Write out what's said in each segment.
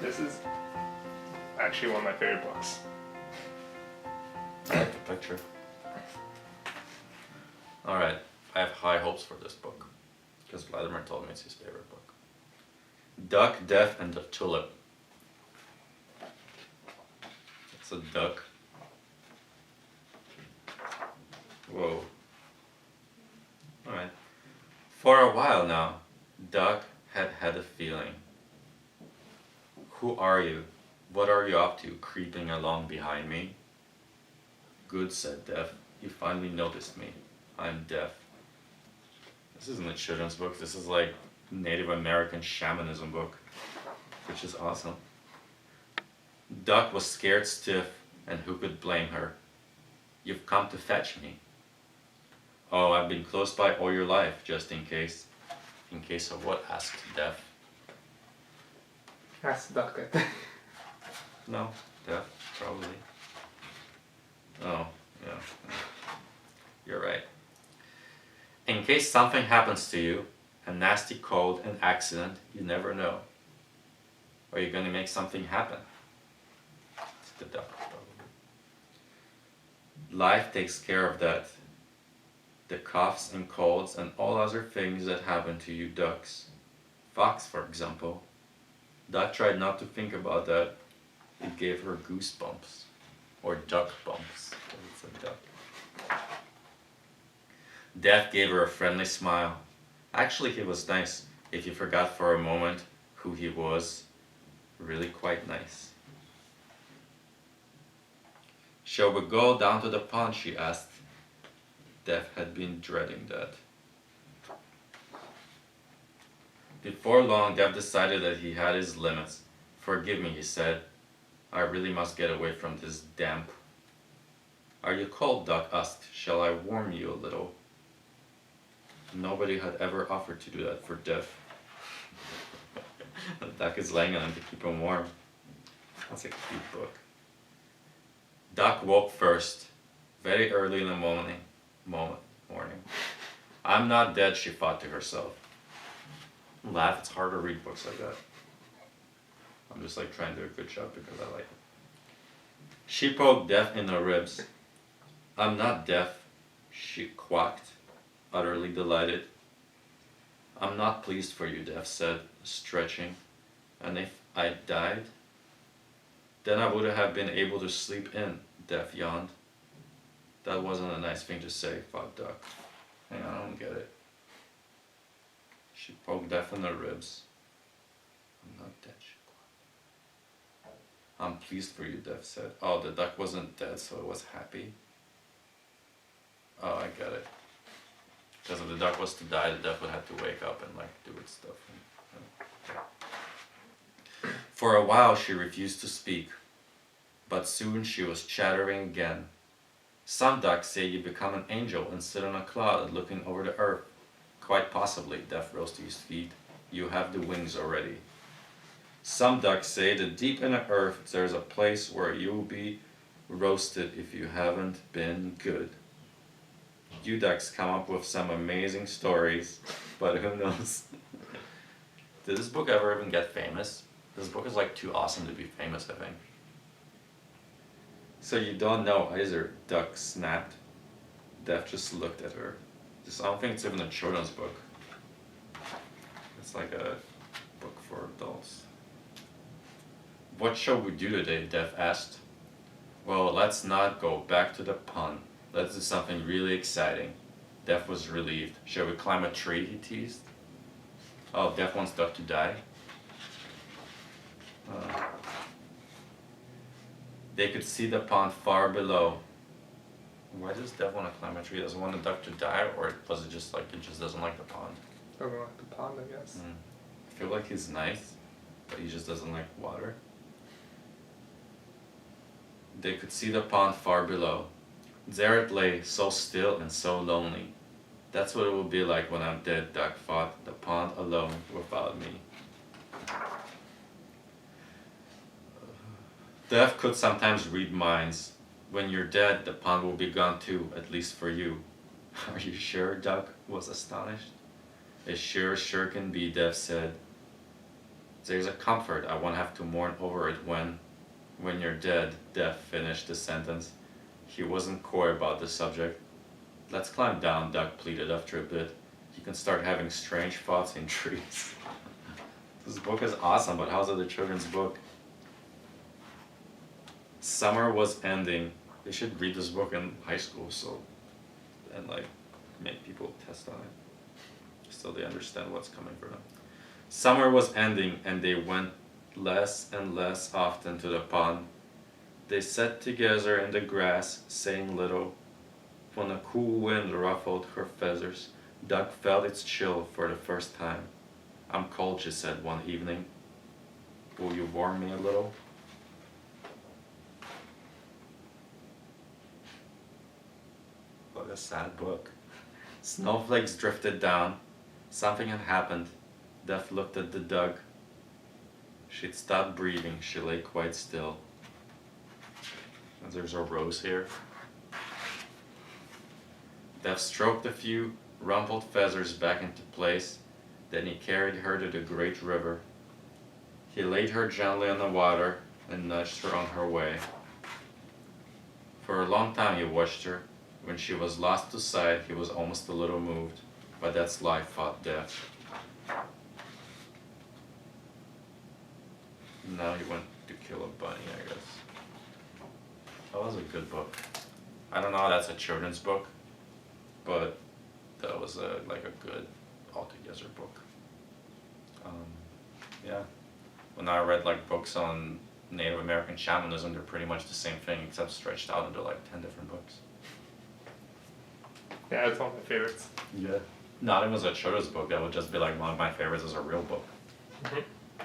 This is actually one of my favorite books. I like the picture. Alright, I have high hopes for this book. Because Vladimir told me it's his favorite book. Duck, Death, and the Tulip. It's a duck. Whoa. Alright. For a while now, Duck had had a feeling. Who are you? What are you up to, creeping along behind me? Good, said Death. You finally noticed me. I'm Death. This isn't a children's book. This is like Native American shamanism book, which is awesome. Duck was scared stiff, and who could blame her? You've come to fetch me. Oh, I've been close by all your life, just in case. In case of what? Asked Death. Ask Duck, I think. No, Death, probably. Oh, yeah. You're right. In case something happens to you, a nasty cold, an accident, you never know. Are you going to make something happen? It's the duck, probably. Life takes care of that. The coughs and colds and all other things that happen to you ducks. Fox, for example. Duck tried not to think about that. It gave her goosebumps. Or duck bumps. It's a duck. Death gave her a friendly smile. Actually, he was nice. If you forgot for a moment who he was, really quite nice. Shall we go down to the pond, she asked. Death had been dreading that. Before long, Death decided that he had his limits. Forgive me, he said. I really must get away from this damp. Are you cold, Duck asked. Shall I warm you a little? Nobody had ever offered to do that for Death. The duck is laying on him to keep him warm. That's a cute book. Duck woke first, very early in the morning. I'm not dead, she thought to herself. Laugh, it's hard to read books like that. I'm just like trying to do a good job because I like it. She poked Death in the ribs. I'm not deaf, she quacked, utterly delighted. I'm not pleased for you, Death said, stretching. And if I died, then I would have been able to sleep in, Death yawned. That wasn't a nice thing to say, thought Duck. Hey, I don't get it. She poked Death in the ribs. I'm not dead, she quacked. I'm pleased for you, Death said. Oh, the duck wasn't dead, so it was happy. Oh, I get it. Because if the duck was to die, the duck would have to wake up and like do its stuff. For a while she refused to speak, but soon she was chattering again. Some ducks say you become an angel and sit on a cloud looking over the earth. Quite possibly, Death rose to his feet. You have the wings already. Some ducks say that deep in the earth there's a place where you'll be roasted if you haven't been good. You ducks come up with some amazing stories, but who knows? Did this book ever even get famous? This book is like too awesome to be famous, I think. So you don't know either, Duck snapped. Death just looked at her. I don't think it's even a children's book. It's like a book for adults. What shall we do today? Death asked. Well, let's not go back to the pond. Let's do something really exciting. Death was relieved. Shall we climb a tree? He teased. Oh, Death wants Duck to die? They could see the pond far below. Why does Death want to climb a tree? Does it want the duck to die, or was it just like it just doesn't like the pond? Doesn't like the pond, I guess. I feel like he's nice, but he just doesn't like water. They could see the pond far below. There it lay, so still and so lonely. That's what it will be like when I'm dead, Duck thought, the pond alone without me. Death could sometimes read minds. When you're dead, the pond will be gone too, at least for you. Are you sure? Duck was astonished. As sure can be, Death said. There's a comfort, I won't have to mourn over it when you're dead, Death finished the sentence. He wasn't coy about the subject. Let's climb down, Doug pleaded after a bit. You can start having strange thoughts in trees. This book is awesome, but how's it a children's book? Summer was ending. They should read this book in high school and like make people test on it so they understand what's coming for them. Summer was ending and they went less and less often to the pond. They sat together in the grass, saying little. When a cool wind ruffled her feathers, Doug felt its chill for the first time. I'm cold, she said one evening. Will you warm me a little? What a sad book. Snowflakes drifted down. Something had happened. Death looked at the Doug. She'd stopped breathing. She lay quite still. And there's a rose here. Death stroked a few rumpled feathers back into place. Then he carried her to the great river. He laid her gently on the water and nudged her on her way. For a long time he watched her. When she was lost to sight, he was almost a little moved. But that's life, thought Death. Now he went to kill a bunny, I guess. That was a good book. I don't know how that's a children's book, but that was like a good altogether book. Yeah. When I read like books on Native American shamanism, they're pretty much the same thing except stretched out into like 10 different books. Yeah, it's one of my favorites. Yeah. Not even as a children's book, that would just be like one of my favorites as a real book.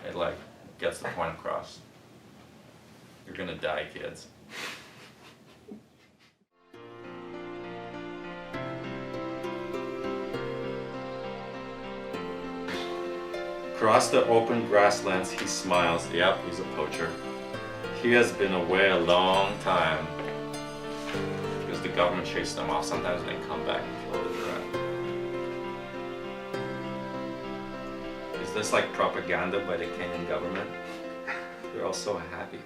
It like gets the point across. You're gonna die, kids. Across the open grasslands he smiles. Yep, he's a poacher. He has been away a long time. Because the government chased them off. Sometimes they come back and kill the rat. Is this like propaganda by the Kenyan government? They're all so happy.